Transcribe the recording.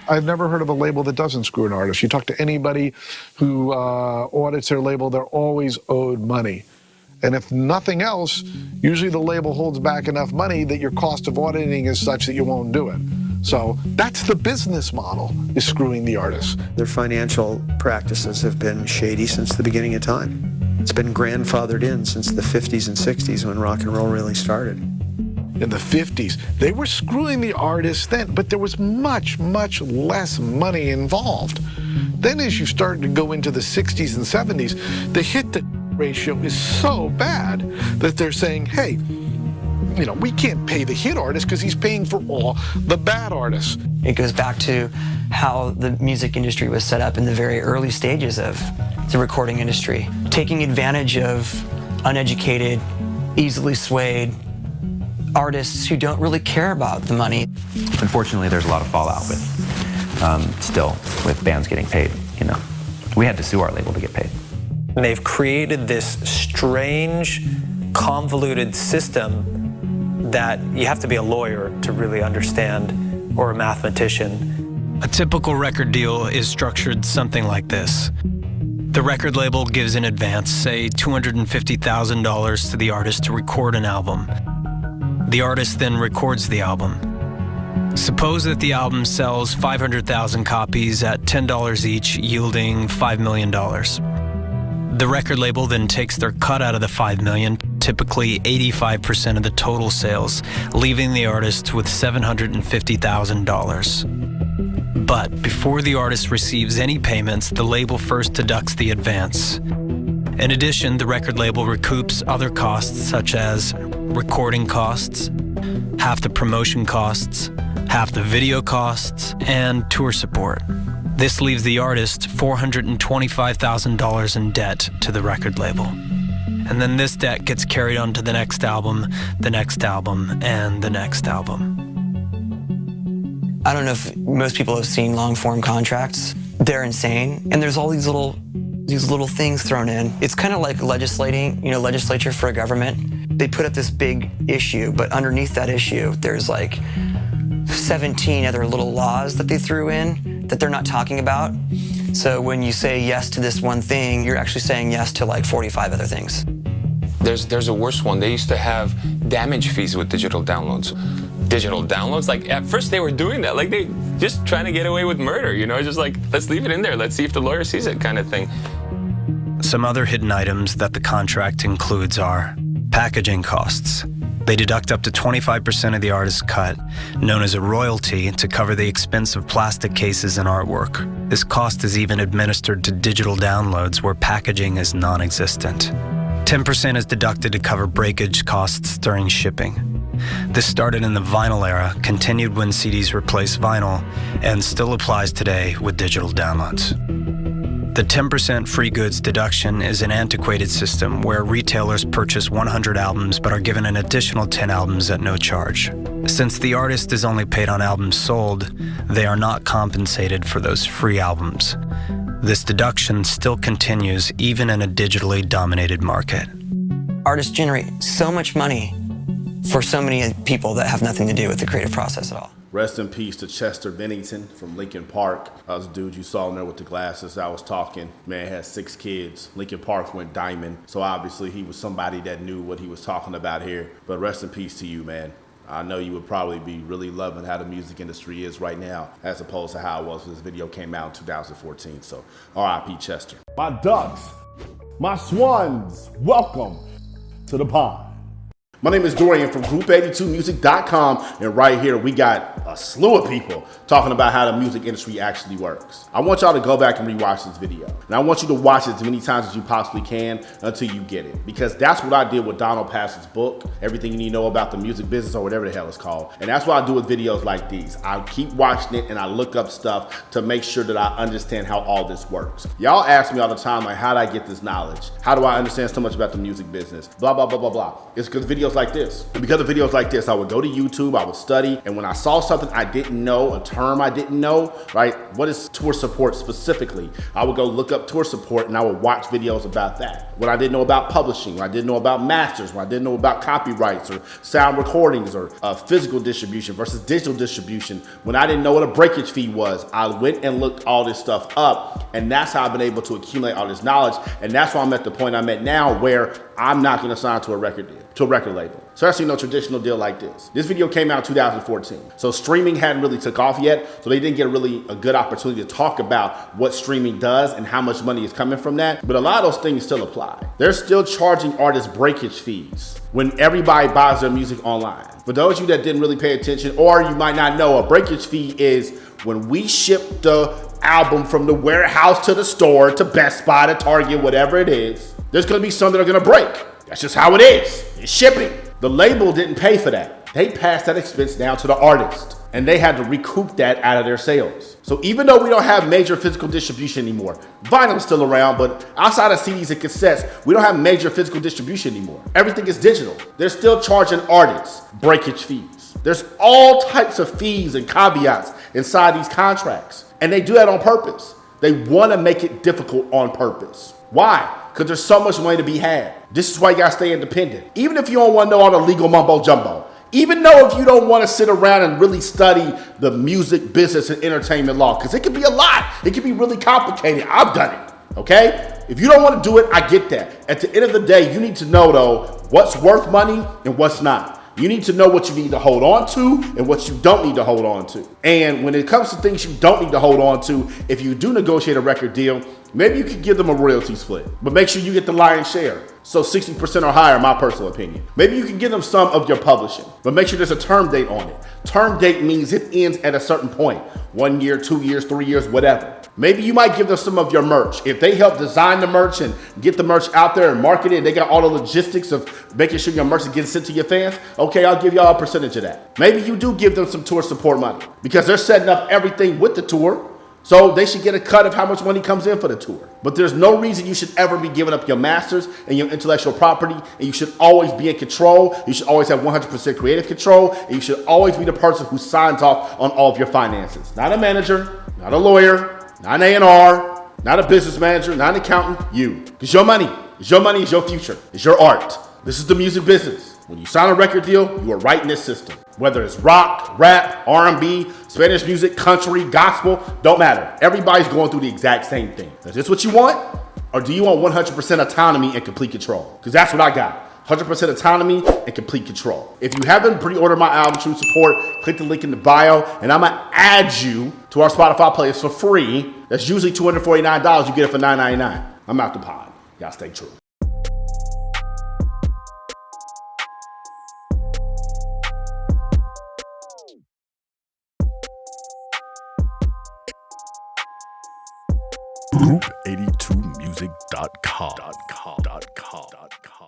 I've never heard of a label that doesn't screw an artist. You talk to anybody who audits their label, they're always owed money. And if nothing else, usually the label holds back enough money that your cost of auditing is such that you won't do it. So that's the business model, is screwing the artists. Their financial practices have been shady since the beginning of time. It's been grandfathered in since the 50s and 60s when rock and roll really started. In the 50s, they were screwing the artists then, but there was much, much less money involved. Then as you start to go into the 60s and 70s, the hit-to ratio is so bad that they're saying, hey, you know, we can't pay the hit artist because he's paying for all the bad artists. It goes back to how the music industry was set up in the very early stages of the recording industry, taking advantage of uneducated, easily swayed artists who don't really care about the money. Unfortunately, there's a lot of fallout with, still, with bands getting paid, you know. We had to sue our label to get paid. And they've created this strange, convoluted system that you have to be a lawyer to really understand, or a mathematician. A typical record deal is structured something like this. The record label gives in advance, say, $250,000 to the artist to record an album. The artist then records the album. Suppose that the album sells 500,000 copies at $10 each, yielding $5 million. The record label then takes their cut out of the $5 million, typically 85% of the total sales, leaving the artist with $750,000. But before the artist receives any payments, the label first deducts the advance. In addition, the record label recoups other costs such as recording costs, half the promotion costs, half the video costs, and tour support. This leaves the artist $425,000 in debt to the record label. And then this debt gets carried on to the next album, and the next album. I don't know if most people have seen long-form contracts. They're insane, and there's all these little things thrown in. It's kind of like legislature for a government. They put up this big issue, but underneath that issue, there's like 17 other little laws that they threw in that they're not talking about. So when you say yes to this one thing, you're actually saying yes to like 45 other things. There's a worse one. They used to have damage fees with digital downloads. Digital downloads, like at first they were doing that, like they just trying to get away with murder, you know, just like, let's leave it in there, let's see if the lawyer sees it kind of thing. Some other hidden items that the contract includes are packaging costs. They deduct up to 25% of the artist's cut, known as a royalty, to cover the expense of plastic cases and artwork. This cost is even administered to digital downloads where packaging is non-existent. 10% is deducted to cover breakage costs during shipping. This started in the vinyl era, continued when CDs replaced vinyl, and still applies today with digital downloads. The 10% free goods deduction is an antiquated system where retailers purchase 100 albums but are given an additional 10 albums at no charge. Since the artist is only paid on albums sold, they are not compensated for those free albums. This deduction still continues even in a digitally dominated market. Artists generate so much money for so many people that have nothing to do with the creative process at all. Rest in peace to Chester Bennington from Lincoln Park. That was a dude you saw in there with the glasses. I was talking. Man had 6 kids. Lincoln Park went diamond. So obviously he was somebody that knew what he was talking about here. But rest in peace to you, man. I know you would probably be really loving how the music industry is right now, as opposed to how it was when this video came out in 2014. So R.I.P. Chester. My ducks, my swans, welcome to the pond. My name is Dorian from Group82Music.com, and right here we got a slew of people talking about how the music industry actually works. I want y'all to go back and rewatch this video, and I want you to watch it as many times as you possibly can until you get it, because that's what I did with Donald Pass's book, Everything You Need to Know About the Music Business, or whatever the hell it's called. And that's what I do with videos like these. I keep watching it and I look up stuff to make sure that I understand how all this works. Y'all ask me all the time, like, how do I get this knowledge? How do I understand so much about the music business? Blah, blah, blah, blah, blah. It's because videos like this. And because of videos like this, I would go to YouTube, I would study, and when I saw something I didn't know, a term I didn't know, right? What is tour support specifically? I would go look up tour support and I would watch videos about that. What I didn't know about publishing, what I didn't know about masters, what I didn't know about copyrights or sound recordings or physical distribution versus digital distribution. When I didn't know what a breakage fee was, I went and looked all this stuff up, and that's how I've been able to accumulate all this knowledge. And that's why I'm at the point I'm at now where I'm not gonna sign to a record deal, to a record label. Especially no traditional deal like this. This video came out in 2014. So streaming hadn't really took off yet. So they didn't get really a good opportunity to talk about what streaming does and how much money is coming from that. But a lot of those things still apply. They're still charging artists breakage fees when everybody buys their music online. For those of you that didn't really pay attention, or you might not know, a breakage fee is when we ship the album from the warehouse to the store, to Best Buy, to Target, whatever it is, there's gonna be some that are gonna break. That's just how it is. It's shipping. The label didn't pay for that. They passed that expense down to the artist, and they had to recoup that out of their sales. So even though we don't have major physical distribution anymore, vinyl's still around, but outside of CDs and cassettes, we don't have major physical distribution anymore. Everything is digital. They're still charging artists breakage fees. There's all types of fees and caveats inside these contracts, and they do that on purpose. They want to make it difficult on purpose. Why? Because there's so much money to be had. This is why you gotta stay independent. Even if you don't want to know all the legal mumbo jumbo, even though if you don't want to sit around and really study the music business and entertainment law, because it can be a lot. It can be really complicated. I've done it, okay? If you don't want to do it, I get that. At the end of the day, you need to know though, what's worth money and what's not. You need to know what you need to hold on to and what you don't need to hold on to. And when it comes to things you don't need to hold on to, if you do negotiate a record deal, maybe you could give them a royalty split, but make sure you get the lion's share. So 60% or higher, in my personal opinion. Maybe you can give them some of your publishing, but make sure there's a term date on it. Term date means it ends at a certain point. 1 year, 2 years, 3 years, whatever. Maybe you might give them some of your merch. If they help design the merch and get the merch out there and market it, and they got all the logistics of making sure your merch is getting sent to your fans, okay, I'll give y'all a percentage of that. Maybe you do give them some tour support money because they're setting up everything with the tour. So they should get a cut of how much money comes in for the tour. But there's no reason you should ever be giving up your masters and your intellectual property, and you should always be in control. You should always have 100% creative control, and you should always be the person who signs off on all of your finances. Not a manager, not a lawyer, not an A&R, not a business manager, not an accountant, you. It's your money. It's your money, it's your future. It's your art. This is the music business. When you sign a record deal, you are right in this system. Whether it's rock, rap, R&B, Spanish music, country, gospel, don't matter. Everybody's going through the exact same thing. Is this what you want? Or do you want 100% autonomy and complete control? Because that's what I got. 100% autonomy and complete control. If you haven't pre-ordered my album, True Support, click the link in the bio, and I'm gonna add you to our Spotify playlist for free. That's usually $249. You get it for $9.99. I'm out the pod. Y'all stay true. Group82music.com.